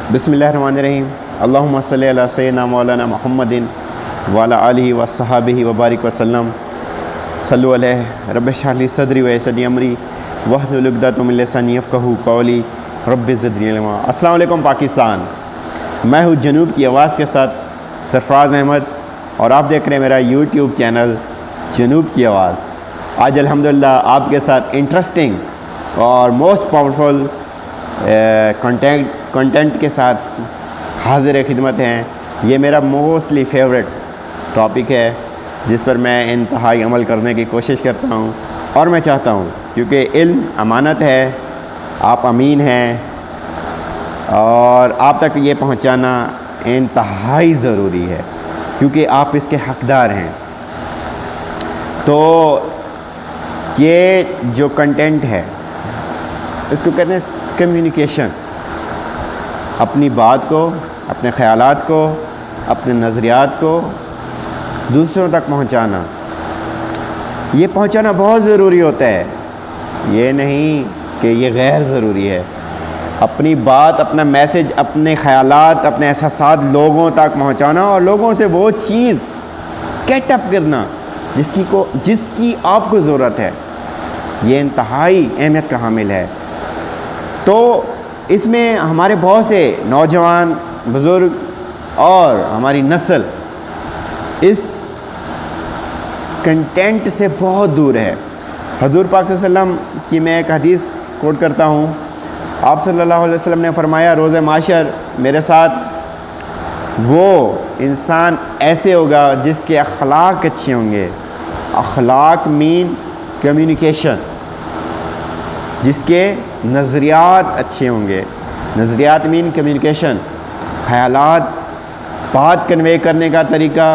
बिस्मिल्लाहिर्रहमानिर्रहीम। अल्लाहुम्मा सल्ली अला सय्यिदिना मौलाना मुहम्मदिन व अला आलिहि व अस्सहाबिहि व बारिक वसल्लम। सल्लु अलैहि रब्बि इश्रह ली सदरी व यस्सिर ली अमरी वहलुल उक़दतम मिन लिसानी यफ़क़हू क़ौली रब्बि ज़िदनी इल्मा। अस्सलाम वालेकुम पाकिस्तान। मैं हूँ जनूब की आवाज़ के साथ सरफराज़ अहमद और आप देख रहे हैं मेरा यूट्यूब चैनल जनूब की आवाज़। आज अल्हम्दुलिल्लाह आपके साथ इंटरेस्टिंग और मोस्ट पावरफुल कंटेंट के साथ हाज़िर खिदमत हैं। ये मेरा मोस्टली फेवरेट टॉपिक है जिस पर मैं इंतहाई अमल करने की कोशिश करता हूँ और मैं चाहता हूँ, क्योंकि इल्म अमानत है, आप अमीन हैं और आप तक ये पहुँचाना इंतहाई ज़रूरी है क्योंकि आप इसके हक़दार हैं। तो ये जो कंटेंट है इसको कहते हैं कम्युनिकेशन। अपनी बात को, अपने ख़यालात को, अपने नज़रियात को दूसरों तक पहुंचाना, ये पहुंचाना बहुत ज़रूरी होता है। ये नहीं कि ये गैर ज़रूरी है। अपनी बात, अपना मैसेज, अपने ख़यालात, अपने एहसासात लोगों तक पहुंचाना और लोगों से वो चीज़ कैटअप करना जिसकी आपको ज़रूरत है, ये इंतहाई अहमियत का हामिल है। तो इसमें हमारे बहुत से नौजवान, बुज़ुर्ग और हमारी नस्ल इस कंटेंट से बहुत दूर है। हज़ूर पाक सल्लल्लाहु अलैहि वसल्लम की मैं एक हदीस कोट करता हूँ। आप सल्लल्लाहु अलैहि वसल्लम ने फरमाया, रोज़े माशर मेरे साथ वो इंसान ऐसे होगा जिसके अखलाक अच्छे होंगे। अखलाक मीन कम्युनिकेशन, जिसके नज़रियात अच्छे होंगे। नज़रियात मीन कम्युनिकेशन, ख़यालात, बात कन्वे करने का तरीका,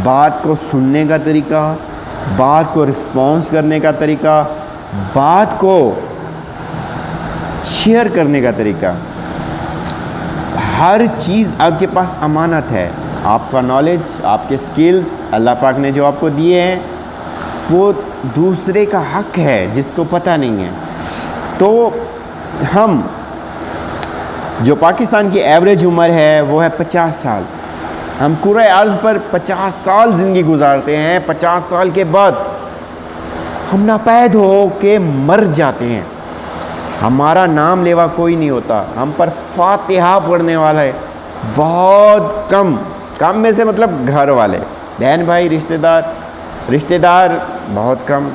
बात को सुनने का तरीका, बात को रिस्पॉन्स करने का तरीका, बात को शेयर करने का तरीका। हर चीज़ आपके पास अमानत है। आपका नॉलेज, आपके स्किल्स अल्लाह पाक ने जो आपको दिए हैं वो दूसरे का हक़ है जिसको पता नहीं है। तो हम जो पाकिस्तान की एवरेज उम्र है वो है 50 साल। हम पूरे अर्ज़ पर 50 साल ज़िंदगी गुजारते हैं। 50 साल के बाद हम नापैद हो के मर जाते हैं। हमारा नाम लेवा कोई नहीं होता। हम पर फातिहा पढ़ने वाला है बहुत कम में से मतलब घर वाले, बहन भाई, रिश्तेदार बहुत कम।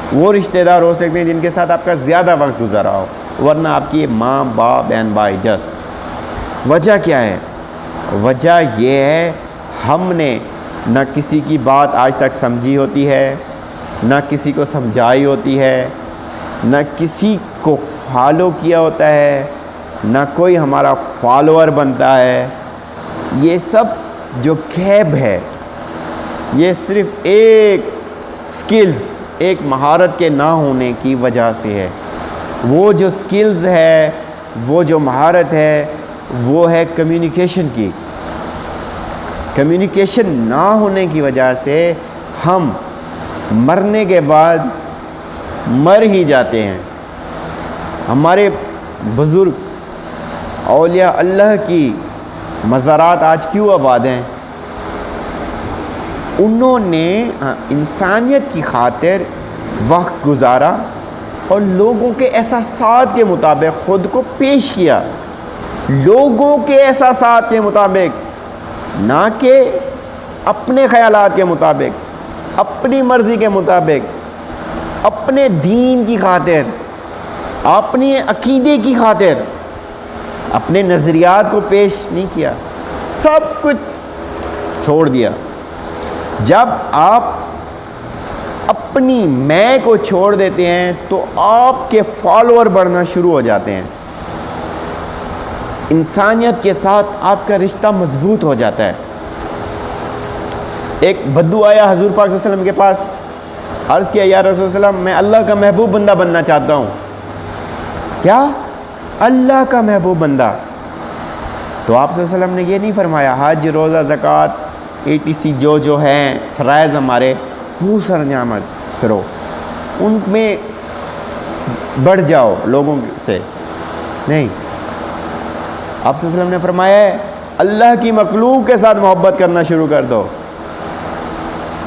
वो रिश्तेदार हो सकते हैं जिनके साथ आपका ज़्यादा वक्त गुजारा हो, वरना आपकी माँ, बाप, बहन, भाई जस्ट। वजह क्या है? वजह ये है हमने न किसी की बात आज तक समझी होती है, न किसी को समझाई होती है, न किसी को फॉलो किया होता है, न कोई हमारा फॉलोअर बनता है। ये सब जो गैप है ये सिर्फ़ एक स्किल्स, एक महारत के ना होने की वजह से है। वो जो स्किल्स है, वो जो महारत है, वो है कम्युनिकेशन की। कम्युनिकेशन ना होने की वजह से हम मरने के बाद मर ही जाते हैं। हमारे बुज़ुर्ग औलिया अल्लाह की मज़ारात आज क्यों आबाद हैं? उन्होंने इंसानियत की खातिर वक्त गुजारा और लोगों के एहसासात के मुताबिक ख़ुद को पेश किया। लोगों के एहसासात के मुताबिक, ना कि अपने ख़यालात के मुताबिक, अपनी मर्ज़ी के मुताबिक, अपने दीन की खातिर, अपने अक़ीदे की खातिर अपने नज़रियात को पेश नहीं किया, सब कुछ छोड़ दिया। जब आप अपनी मैं को छोड़ देते हैं तो आपके फॉलोअर बढ़ना शुरू हो जाते हैं। इंसानियत के साथ आपका रिश्ता मजबूत हो जाता है। एक बद्दू आया हज़ूर पाक सल्लल्लाहु अलैहि वसल्लम के पास, अर्ज़ किया, या रसूल सल्लल्लाहु अलैहि वसल्लम, मैं अल्लाह का महबूब बंदा बनना चाहता हूँ। क्या? अल्लाह का महबूब बंदा? तो आप सल्लल्लाहु अलैहि वसल्लम ने ये नहीं फरमाया हज, रोज़ा, ज़कात, ATC जो हैं फ़राइज़ हमारे, वो सरंजाम करो, उनमें बढ़ जाओ लोगों से। नहीं, आप सल्लल्लाहु अलैहि वसल्लम ने फरमाया है अल्लाह की मखलूक के साथ मोहब्बत करना शुरू कर दो,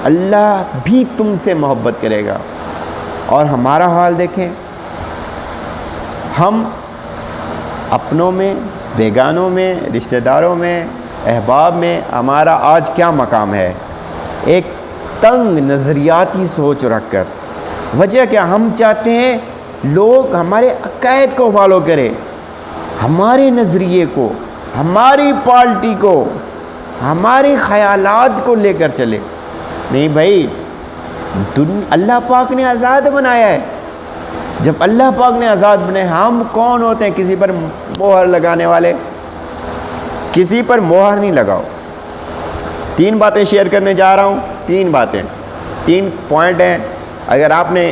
अल्लाह भी तुमसे मोहब्बत करेगा। और हमारा हाल देखें, हम अपनों में, बेगानों में, रिश्तेदारों में, अहबाब में हमारा आज क्या मकाम है? एक तंग नज़रियाती सोच रख कर। वजह क्या? हम चाहते हैं लोग हमारे अकायद को फॉलो करें, हमारे नज़रिए को, हमारी पार्टी को, हमारे ख़यालात को लेकर चले। नहीं भाई, अल्लाह पाक ने आज़ाद बनाया है। जब अल्लाह पाक ने आज़ाद बनाया, हम कौन होते हैं किसी पर मोहर लगाने वाले? किसी पर मोहर नहीं लगाओ। 3 बातें शेयर करने जा रहा हूँ, 3 बातें, 3 पॉइंट हैं। अगर आपने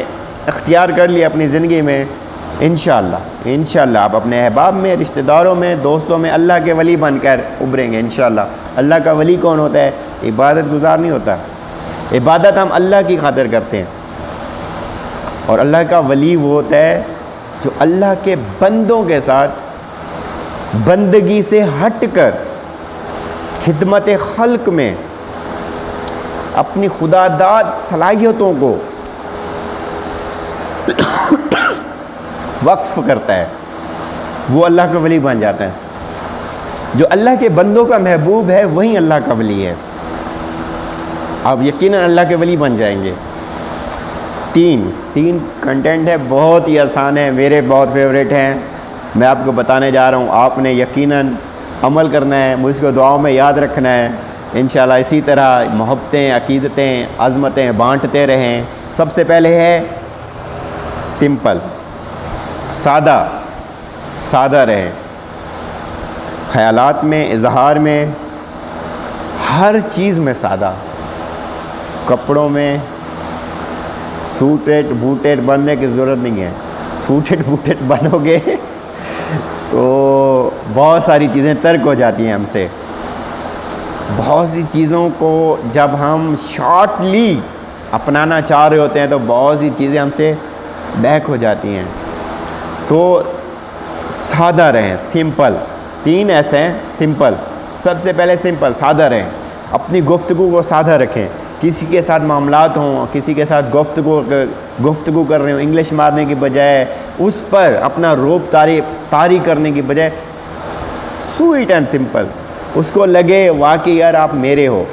इख्तियार कर लिया अपनी ज़िंदगी में, इंशाअल्लाह आप अपने अहबाब में, रिश्तेदारों में, दोस्तों में अल्लाह के वली बनकर उभरेंगे इंशाअल्लाह। अल्लाह का वली कौन होता है? इबादत गुजार नहीं होता। इबादत हम अल्लाह की खातिर करते हैं, और अल्लाह का वली वो होता है जो अल्लाह के बंदों के साथ बंदगी से हटकर खिदमत खल्क में अपनी खुदादाद सलाहियतों को वक्फ करता है, वो अल्लाह का वली बन जाता है। जो अल्लाह के बंदों का महबूब है वही अल्लाह का वली है। आप यकीनन अल्लाह के वली बन जाएंगे। 3 कंटेंट है, बहुत ही आसान है, मेरे बहुत फेवरेट हैं, मैं आपको बताने जा रहा हूँ। आपने यकीनन अमल करना है, मुझको दुआओं में याद रखना है। इंशाल्लाह इसी तरह मोहब्बतें, अकीदतें, अज़मतें बांटते रहें। सबसे पहले है सिंपल, सादा रहें, ख़यालात में, इजहार में, हर चीज़ में सादा। कपड़ों में सूटेड बूटेड बनने की ज़रूरत नहीं है। सूटेड बूटेड बनोगे तो बहुत सारी चीज़ें तर्क हो जाती हैं हमसे। बहुत सी चीज़ों को जब हम शॉर्टली अपनाना चाह रहे होते हैं तो बहुत सी चीज़ें हमसे बैक हो जाती हैं। तो सादा रहें, सिंपल। 3 ऐसे हैं सिंपल। सबसे पहले सिंपल, सादा रहें। अपनी गुफ्तगू को सादा रखें। किसी के साथ मामलात हों, किसी के साथ गुफ्तगू कर रहे हो, इंग्लिश मारने की बजाय उस पर अपना रोब तारी करने की बजाय स्वीट एंड सिंपल। उसको लगे वाकई यार आप मेरे हो,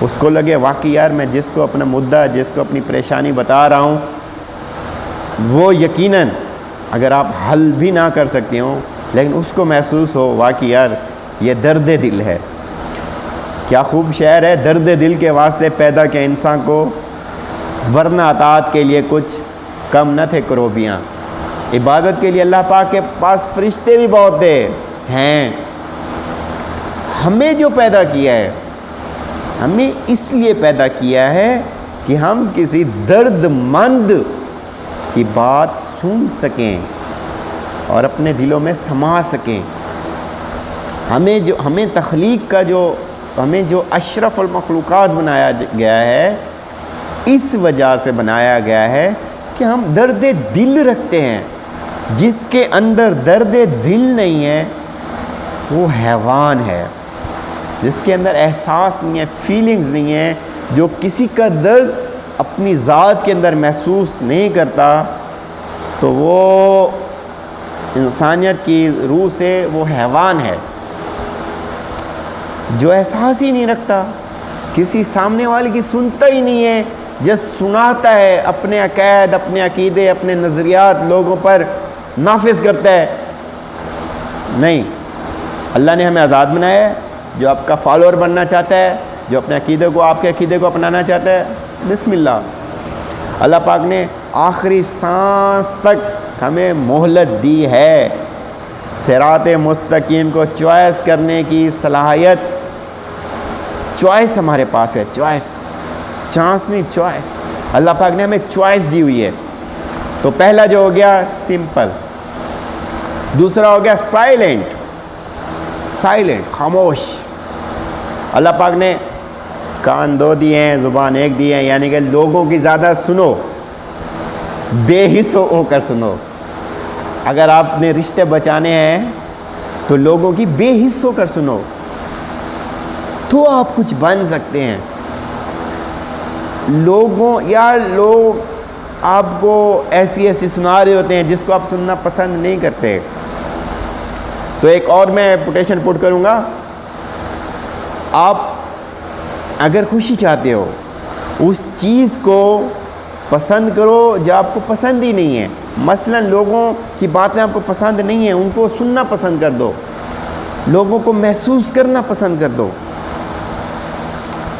उसको लगे वाकई यार मैं जिसको अपना मुद्दा, जिसको अपनी परेशानी बता रहा हूँ, वो यकीनन अगर आप हल भी ना कर सकते हो लेकिन उसको महसूस हो वाकई यार ये दर्द दिल है। क्या खूब शेर है, दर्द दिल के वास्ते पैदा किया इंसान को, वरना अताअत के लिए कुछ कम न थे करोबियाँ। इबादत के लिए अल्लाह पाक के पास फरिश्ते भी बहुत थे हैं। हमें जो पैदा किया है, हमें इसलिए पैदा किया है कि हम किसी दर्दमंद की बात सुन सकें और अपने दिलों में समा सकें। हमें तख्लीक का हमें जो अशरफुल मखलूक़ात बनाया गया है, इस वजह से बनाया गया है कि हम दर्द दिल रखते हैं। जिसके अंदर दर्द दिल नहीं है वो हैवान है। जिसके अंदर एहसास नहीं है, फीलिंग्स नहीं है, जो किसी का दर्द अपनी ज़ात के अंदर महसूस नहीं करता, तो वो इंसानियत की रूह से वो हैवान है। जो एहसास ही नहीं रखता, किसी सामने वाले की सुनता ही नहीं है, जस्ट सुनाता है, अपने अक़ायद, अपने अक़ीदे, अपने नज़रियात लोगों पर नाफिज करता है। नहीं, अल्लाह ने हमें आज़ाद बनाया है। जो आपका फॉलोअर बनना चाहता है, जो अपने अक़ीदे को, आपके अक़ीदे को अपनाना चाहता है, बिस्मिल्लाह। अल्लाह पाक ने आखिरी सांस तक हमें मोहलत दी है। सिराते मुस्तकीम को चॉइस करने की सलाहियत, चॉइस हमारे पास है। चॉइस, चांस नहीं, चॉइस। अल्लाह पाक ने हमें चॉइस दी हुई है। तो पहला जो हो गया सिंपल, दूसरा हो गया साइलेंट, खामोश। अल्लाह पाक ने कान 2 दिए हैं, ज़ुबान 1 दी है, यानी कि लोगों की ज़्यादा सुनो, बेहिस होकर सुनो। अगर आपने रिश्ते बचाने हैं तो लोगों की बेहिस होकर सुनो, तो आप कुछ बन सकते हैं। लोग आपको ऐसी सुना रहे होते हैं जिसको आप सुनना पसंद नहीं करते। तो एक और मैं कोटेशन पुट करूँगा, आप अगर खुशी चाहते हो उस चीज़ को पसंद करो जो आपको पसंद ही नहीं है। मसलन लोगों की बातें आपको पसंद नहीं है, उनको सुनना पसंद कर दो, लोगों को महसूस करना पसंद कर दो।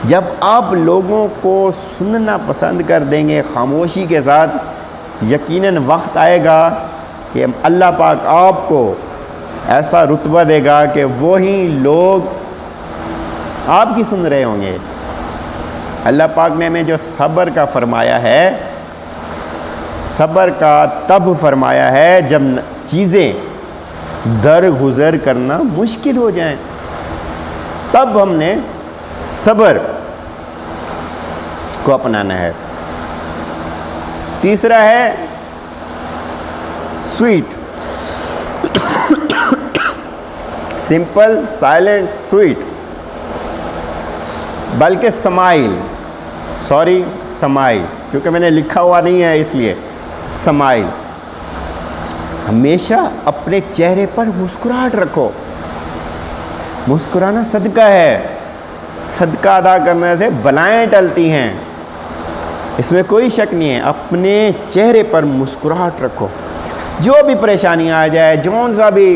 जब आप लोगों को सुनना पसंद कर देंगे खामोशी के साथ, यकीनन वक्त आएगा कि अल्लाह पाक आपको ऐसा रुतबा देगा कि वही लोग आपकी सुन रहे होंगे। अल्लाह पाक ने हमें जो सब्र का फरमाया है, सब्र का तब फरमाया है जब चीज़ें दरगुजर करना मुश्किल हो जाएं, तब हमने सब्र को अपनाना है। तीसरा है स्वीट, सिंपल, साइलेंट, स्वीट, बल्कि समाइल, क्योंकि मैंने लिखा हुआ नहीं है इसलिए समाइल। हमेशा अपने चेहरे पर मुस्कुराहट रखो। मुस्कुराना सदका है, सदका अदा करने से बलाएं टलती हैं, इसमें कोई शक नहीं है। अपने चेहरे पर मुस्कुराहट रखो। जो भी परेशानी आ जाए, जौन सा भी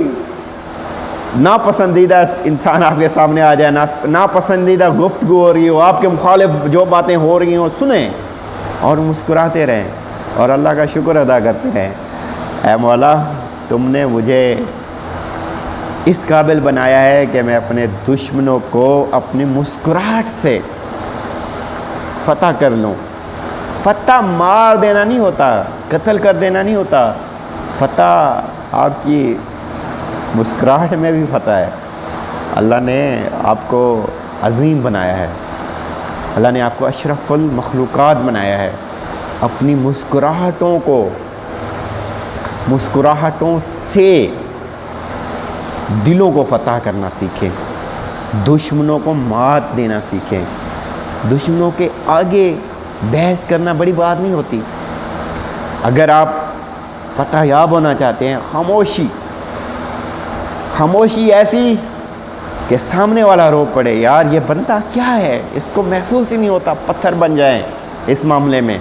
नापसंदीदा इंसान आपके सामने आ जाए, नापसंदीदा गुफ्तगू हो रही हो, आपके मुखालिफ जो बातें हो रही हो, सुने और मुस्कुराते रहें और अल्लाह का शुक्र अदा करते रहें। ऐ मौला, तुमने मुझे इस काबिल बनाया है कि मैं अपने दुश्मनों को अपनी मुस्कुराहट से फतह कर लूँ। फतह मार देना नहीं होता, कत्ल कर देना नहीं होता, फतह आपकी मुस्कुराहट में भी फतह है। अल्लाह ने आपको अजीम बनाया है, अल्लाह ने आपको अशरफुल मखलूक़ात बनाया है। अपनी मुस्कुराहटों से दिलों को फतह करना सीखें, दुश्मनों को मात देना सीखें। दुश्मनों के आगे बहस करना बड़ी बात नहीं होती। अगर आप फतह याब होना चाहते हैं, खामोशी ऐसी कि सामने वाला रो पड़े, यार ये बनता क्या है, इसको महसूस ही नहीं होता, पत्थर बन जाएं। इस मामले में,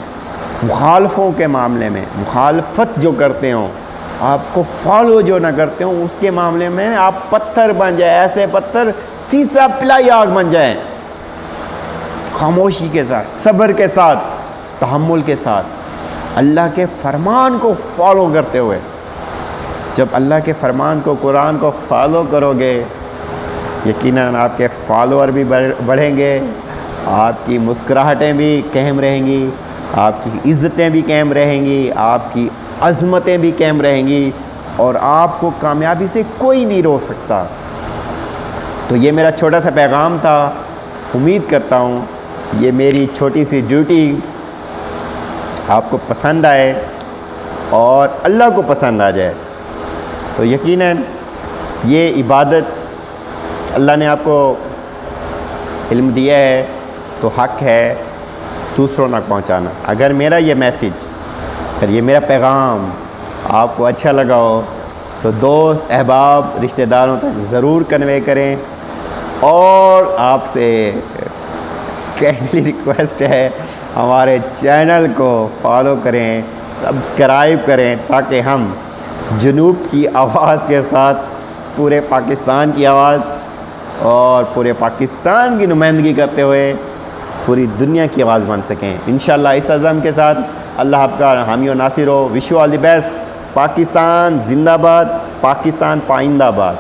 मुखालफों के मामले में, मुखालफत जो करते हों, आपको फॉलो जो ना करते हो, उसके मामले में आप पत्थर बन जाए, ऐसे पत्थर सीसा पिलाई आग बन जाए। खामोशी के साथ, सब्र के साथ, तहम्मुल के साथ, अल्लाह के फरमान को फॉलो करते हुए। जब अल्लाह के फरमान को, कुरान को फॉलो करोगे, यकीनन आपके फॉलोअर भी बढ़ेंगे, आपकी मुस्कुराहटें भी कायम रहेंगी, आपकी इज़्ज़तें भी कायम रहेंगी, आपकी अज़मतें भी कायम रहेंगी और आपको कामयाबी से कोई नहीं रोक सकता। तो ये मेरा छोटा सा पैगाम था। उम्मीद करता हूँ ये मेरी छोटी सी ड्यूटी आपको पसंद आए और अल्लाह को पसंद आ जाए। तो यकीनन ये इबादत अल्लाह ने आपको इल्म दिया है, तो हक़ है दूसरों तक पहुँचाना। अगर मेरा ये मैसेज, अगर ये मेरा पैगाम आपको अच्छा लगा हो तो दोस्त, अहबाब, रिश्तेदारों तक ज़रूर कन्वे करें। और आपसे काइंडली रिक्वेस्ट है, हमारे चैनल को फॉलो करें, सब्सक्राइब करें, ताकि हम जुनूब की आवाज़ के साथ पूरे पाकिस्तान की आवाज़ और पूरे पाकिस्तान की नुमाइंदगी करते हुए पूरी दुनिया की आवाज़ बन सकें। इंशाअल्लाह इस अज़म के साथ अल्लाह आपका हामी और नासिर हो। Wish you all the best. Pakistan जिंदाबाद, पाकिस्तान पाइंदाबाद।